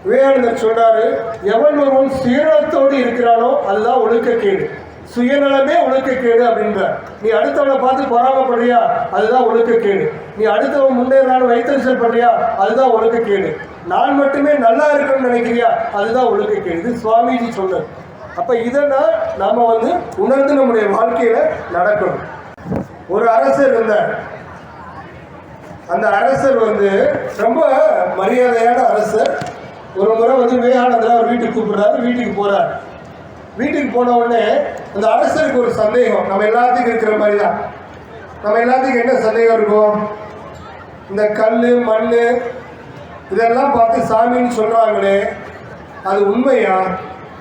விவேகானந்தர் சொல்றாரு, எவன் ஒருவன் சுயநலத்தோடு இருக்கிறானோ அதுதான் ஒழுக்கக்கேடு. சுயநலமே ஒழுக்கக்கேடு அப்படின்றார். நீ அடுத்தவனை பார்த்து பொறாமப்படுறியா, அதுதான் ஒழுக்கக்கேடு. நீ அடுத்தவன் முன்னேறாலும் வைத்தறிச்சல் பண்றியா, அதுதான் ஒழுக்கக்கேடு. நான் மட்டுமே நல்லா இருக்கணும்னு நினைக்கிறியா, அதுதான் ஒழுக்கக்கேடு. இது சுவாமிஜி சொன்னது. அப்ப இதெல்லாம் நாம உணர்ந்து நம்முடைய வாழ்க்கையில நடக்கணும். ஒரு அரசர் இருந்தார். அந்த அரசர் ரொம்ப மரியாதையான அரசர். ஒரு முறை விவேகானந்தர் அவர் வீட்டுக்கு கூப்பிடுறாரு. வீட்டுக்கு போறாரு. வீட்டுக்கு போன உடனே அந்த அரசருக்கு ஒரு சந்தேகம். நம்ம எல்லாத்துக்கும் இருக்கிற மாதிரி தான். நம்ம எல்லாத்துக்கும் என்ன சந்தேகம் இருக்கும்? இந்த கல் மண் இதெல்லாம் பார்த்து சாமின்னு சொல்றாங்களே, அது உண்மையா?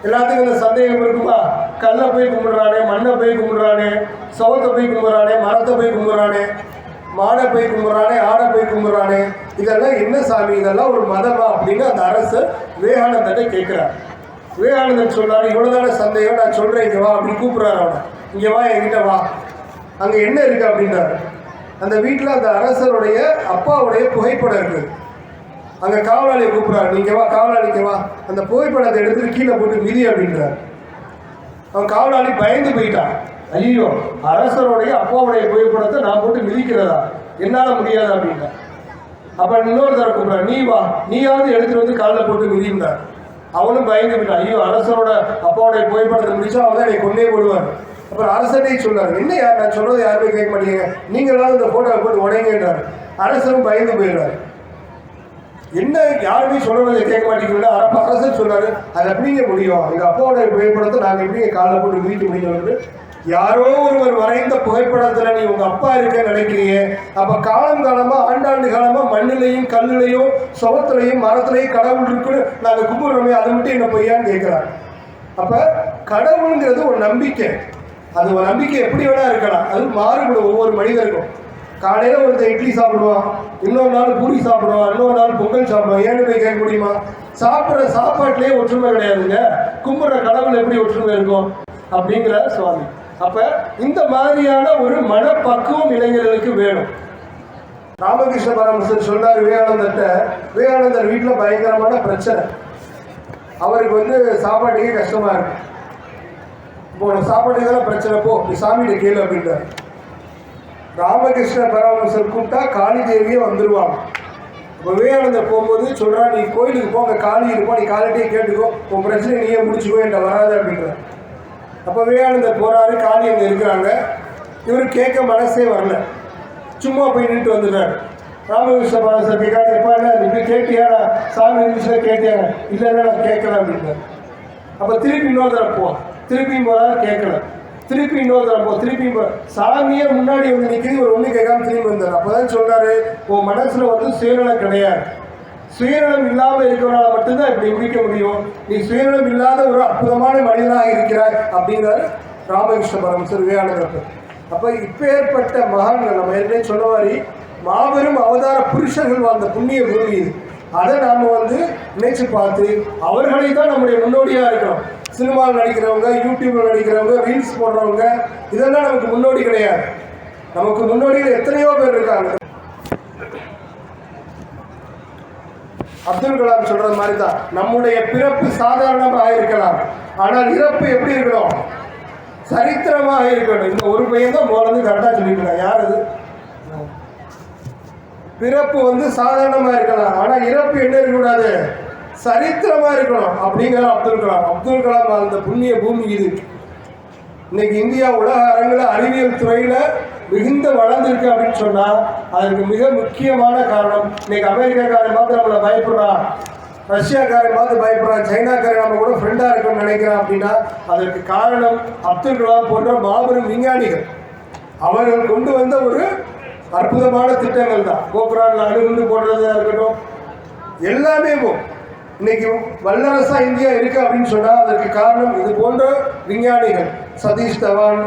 எல்லாத்துக்கும் இந்த சந்தேகம் இருக்குமா? கல்லை போய் கும்பிடுறானே, மண்ணை போய் கும்பிடுறானே, சவத்தை போய் கும்பிடுறானே, மரத்தை போய் கும்பிடுறானே, மாடை போய் கும்பிடுறானே, ஆடை போய் கும்பிடுறானே, இதெல்லாம் என்ன சாமி? இதெல்லாம் ஒரு மதமா அப்படின்னு அந்த அரசர் விவேகானந்தர்கிட்ட கேட்கிறார். விவேகானந்தர் சொல்றாரு, இவ்வளவுதான சந்தேகம், நான் சொல்றேன், இங்க வா அப்படின்னு கூப்பிடுறாரு. அவனை, இங்க வா, என்கிட்ட வா, அங்க என்ன இருக்கு அப்படின்றாரு. அந்த வீட்டில் அந்த அரசருடைய அப்பாவுடைய புகைப்படம் இருக்குது. அங்க காவலாளியை கூப்பிடுறாரு, நீங்க வா, காவலாளிக்கு வா, அந்த புகைப்படத்தை எடுத்துட்டு கீழே போட்டு மிதி அப்படின்றார். அவன் காவலாளி பயந்து போயிட்டான். ஐயோ, அரசருடைய அப்பாவுடைய புகைப்படத்தை நான் போட்டு மிதிக்கிறதா, என்னால முடியாது அப்படின்னா. அப்ப இன்னொருத்தரை கூப்பிடுறாரு, நீ வா, நீயாவது எடுத்துட்டு காலில் போட்டு மிதிந்தார். அவனும் பயந்து போயிட்டான். ஐயோ, அரசரோட அப்பாவுடைய புகைப்படத்தை முடிச்சா அவன் தான் என்னை கொண்டே போடுவார். அப்புறம் அரசனே சொன்னார், என்ன யார், நான் சொல்றது யாருமே கேட்க மாட்டீங்க, நீங்களாவது இந்த போட்டோவை போட்டு உடைங்கன்றார். அரசரும் பயந்து போயிடுறாரு. என்ன யாருமே சொல்றதை கேட்க மாட்டீங்கன்னா அப்ப அரசர் சொல்றாரு, அது எப்படிங்க முடியும், எங்க அப்பாவோட புகைப்படத்தை நாங்கள் எப்படிங்க காலில் போட்டு மிதிக்க முடியும்? யாரோ ஒருவர் வரைந்த புகைப்படத்துல நீ உங்க அப்பா இருக்க நினைக்கிறீங்க. அப்ப காலம் காலமா ஆண்டாண்டு காலமா மண்ணிலையும் கல்லுலையும் சுவத்திலையும் மரத்திலையும் கடவுள் இருக்குன்னு நாங்க கும்பிடுறோமே, அதை மட்டும் என்ன பொய்யான்னு கேட்கிறாங்க. அப்ப கடவுளுங்கிறது ஒரு நம்பிக்கை. அது ஒரு நம்பிக்கை எப்படி வேணா இருக்கலாம். அது மாறுபடும் ஒவ்வொரு மனிதருக்கும். காலையில ஒருத்தர் இட்லி சாப்பிடுவான், இன்னொரு நாள் பூரி சாப்பிடுவான், இன்னொரு நாள் பொங்கல் சாப்பிடுவான். ஏன்னு போய் கேட்க முடியுமா? சாப்பிட்ற சாப்பாட்டிலேயே ஒற்றுமை கிடையாதுங்க. கும்பிடுற கடவுள் எப்படி ஒற்றுமை இருக்கும் அப்படிங்கிற சுவாமி. அப்ப இந்த மாதிரியான ஒரு மனப்பக்குவம் இளைஞர்களுக்கு வேணும். ராமகிருஷ்ண பரமஹம்சர் சொல்றாரு விவேகானந்தர்கிட்ட, விவேகானந்தர் வீட்டில் பயங்கரமான பிரச்சனை. அவருக்கு சாப்பாட்டுக்கே கஷ்டமா இருக்கு. இப்போ சாப்பாட்டுக்கு தானே பிரச்சனை, போ நீ சாமியிட கேளு அப்படின்றார். ராமகிருஷ்ண பரமஹம்சர் கூப்பிட்டா காளி தேவியே வந்துருவாங்க. இப்போ விவேகானந்தர் போகும்போது சொல்றா, நீ கோயிலுக்கு போங்க, காளி இருப்போம், நீ காலிட்டே கேட்டுக்கோ, உன் பிரச்சனை நீயே முடிச்சுக்கோ, என்கிட்ட வராது அப்படின்ற. அப்போ விவேகானந்தர் போறாரு, காளி அங்கே இருக்கிறாங்க. இவர் கேட்க மனசே வரல, சும்மா போய் நின்று வந்துடுறாரு. ராமகிருஷ்ண பரமஹம்சர் கேட்காது, எப்பா என்ன நீ போய் கேட்டியா, சாமி இருந்துச்சுன்னா கேட்டியாங்க, இல்லைன்னா நான் கேட்கல அப்படின்றார். அப்போ திருப்பி இன்னொரு தடவை போ, திருப்பியும் போறாரு, கேட்கல. திருப்பி இன்னொரு தடவை போ, திருப்பியும் போ. சாமியே முன்னாடி நிற்கிது, ஒரு ஒன்று கேட்காம திரும்பி வந்தார். அப்போதான் சொல்றாரு, உன் மனசுல சுயநலம் கிடையாது. சுயநலம் இல்லாமல் இருக்கிறவனால மட்டும்தான் இப்படி முடிக்க முடியும். நீ சுயநலம் இல்லாத ஒரு அற்புதமான மனிதனாக இருக்கிறாய் அப்படிங்கிறார் ராமகிருஷ்ண பரமஹம்சர் விவேகானந்தர். அப்ப இப்பேற்பட்ட மகான்கள், நம்ம ஏற்கனவே சொன்ன மாதிரி மாபெரும் அவதார புருஷர்கள் வாழ்ந்த புண்ணிய பூமி இது. அதை நாம நினைச்சு பார்த்து அவர்களை தான் நம்முடைய முன்னோடியா இருக்கிறோம். சினிமாவில் நடிக்கிறவங்க, யூடியூப்ல நடிக்கிறவங்க, ரீல்ஸ் போடுறவங்க, இதெல்லாம் நமக்கு முன்னோடி கிடையாது. நமக்கு முன்னோடிகள் எத்தனையோ பேர் இருக்காங்க. அப்துல் கலாம் சொல்றது மாதிரி தான், நம்முடைய பிறப்பு சாதாரணமாக இருக்கலாம், ஆனால் இறப்பு எப்படி இருக்கணும்? சரித்திரமாக இருக்கணும். இந்த ஒரு பையன் தான் போறது கரெக்டா சொல்லிருக்காங்க. யார் அது? பிறப்பு சாதாரணமா இருக்கலாம், ஆனா இறப்பு என்ன இருக்கக்கூடாது? சரித்திரமா இருக்கணும் அப்படிங்கிற அப்துல் கலாம். அப்துல் கலாம் அந்த புண்ணிய பூமி இது. இன்னைக்கு இந்தியா உலக அரங்கில் அறிவியல் துறையில மிகுந்த வளர்ந்துருக்கு அப்படின்னு சொன்னா அதுக்கு மிக முக்கியமான காரணம், இன்னைக்கு அமெரிக்காக்காரன் பார்த்து நம்மளை பயப்படுறான், ரஷ்யாக்காரன் பார்த்து பயப்படுறான், சைனாக்காரன் நம்ம கூட ஃப்ரெண்டா இருக்கணும்னு நினைக்கிறான் அப்படின்னா அதற்கு காரணம் அப்துல் கலாம் போன்ற மாபெரும் விஞ்ஞானிகள். அவர்கள் கொண்டு வந்த ஒரு அற்புதமான திட்டங்கள் தான். போக்ரான்ல அணுகுண்டு போடுறதா இருக்கட்டும், எல்லாமே இன்னைக்கு வல்லரசா இந்தியா இருக்கு அப்படின்னு சொன்னா அதற்கு காரணம் இது போன்ற விஞ்ஞானிகள். சதீஷ் தவான்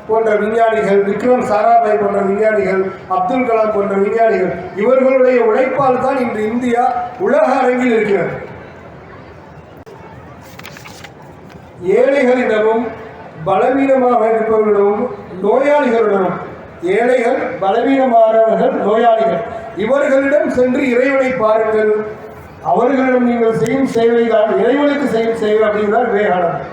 போன்ற விஞ்ஞானிகள், விக்ரம் சாராபாய் போன்ற விஞ்ஞானிகள், அப்துல் கலாம் போன்ற விஞ்ஞானிகள், இவர்களுடைய உழைப்பால் தான் இன்று இந்தியா உலக அரங்கில் இருக்கிறது. ஏழைகளிடமும் பலவீனமாக இருப்பவர்களிடமும் நோயாளிகளிடமும், ஏழைகள், பலவீனமானவர்கள், நோயாளிகள், இவர்களிடம் சென்று இறைவனை பாருங்கள், அவர்களிடம் நீங்கள் செய்யும் சேவை தான் இறைவனுக்கு செய்யும் சேவை அப்படிங்கிறார் விவேகானந்தர்.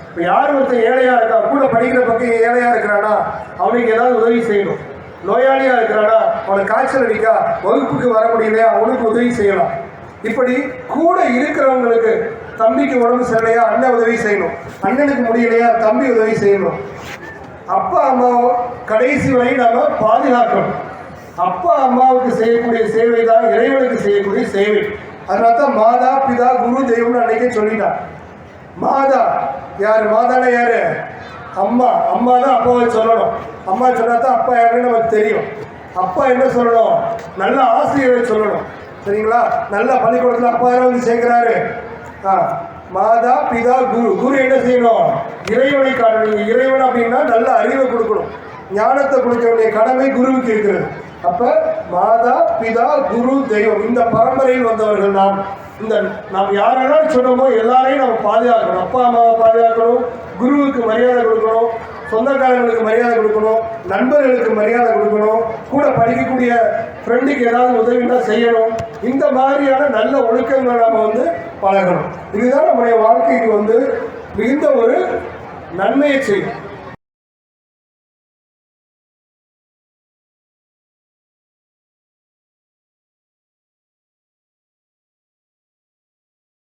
இப்போ யார் ஒருத்தர் ஏழையாக இருக்கா, கூட படிக்கிற பக்கம் ஏழையாக இருக்கிறானா அவனுக்கு ஏதாவது உதவி செய்யணும். நோயாளியாக இருக்கிறானா, அவனுக்கு காய்ச்சல் அடிக்கா, வகுப்புக்கு வர முடியலையா, அவனுக்கு உதவி செய்யலாம். இப்படி கூட இருக்கிறவங்களுக்கு, தம்பிக்கு உடம்பு சரியில்லையா அண்ணன் உதவி செய்யணும், அண்ணனுக்கு முடியலையா தம்பி உதவி செய்யணும். அப்பா அம்மாவை கடைசி வரை நம்ம பாதுகாக்கணும். அப்பா அம்மாவுக்கு செய்யக்கூடிய சேவை தான் இறைவனுக்கு செய்யக்கூடிய சேவை. அதனால தான் மாதா பிதா குரு தெய்வம்னு அன்னைக்கே சொல்லிட்டான். மாதா யார்? மாதானா யாரு? அம்மா. அம்மா தான் அப்பாவை சொல்லணும். அம்மா சொன்னா தான் அப்பா யாருன்னு நமக்கு தெரியும். அப்பா என்ன சொல்லணும்? நல்ல ஆசிரியரை சொல்லணும். சரிங்களா? நல்ல பள்ளிக்கூடத்தில் அப்பா யாரும் வந்து சேர்க்கிறாரு. மாதா பிதா குரு. குரு என்ன செய்யணும்? இறைவனை காட்டணும். இறைவன் அப்படின்னா நல்ல அறிவை கொடுக்கணும், ஞானத்தை கொடுக்க வேண்டிய கடமை குருவுக்கு இருக்கிறது. அப்ப மாதா பிதா குரு தெய்வம், இந்த பரம்பரையில் வந்தவர்கள் நாம் யாரெல்லாம் சொன்னோமோ எல்லாரையும் நம்ம பாதுகாக்கணும். அப்பா அம்மாவை பாதுகாக்கணும், குருவுக்கு மரியாதை கொடுக்கணும், சொந்தக்காரங்களுக்கு மரியாதை கொடுக்கணும், நண்பர்களுக்கு மரியாதை கொடுக்கணும், கூட படிக்கக்கூடிய ஃப்ரெண்டுக்கு ஏதாவது உதவினா செய்யணும். இந்த மாதிரியான நல்ல ஒழுக்கங்களை நம்ம பழகணும். இதுதான் நம்முடைய வாழ்க்கைக்கு மிகுந்த ஒரு நன்மையை செய்யும்.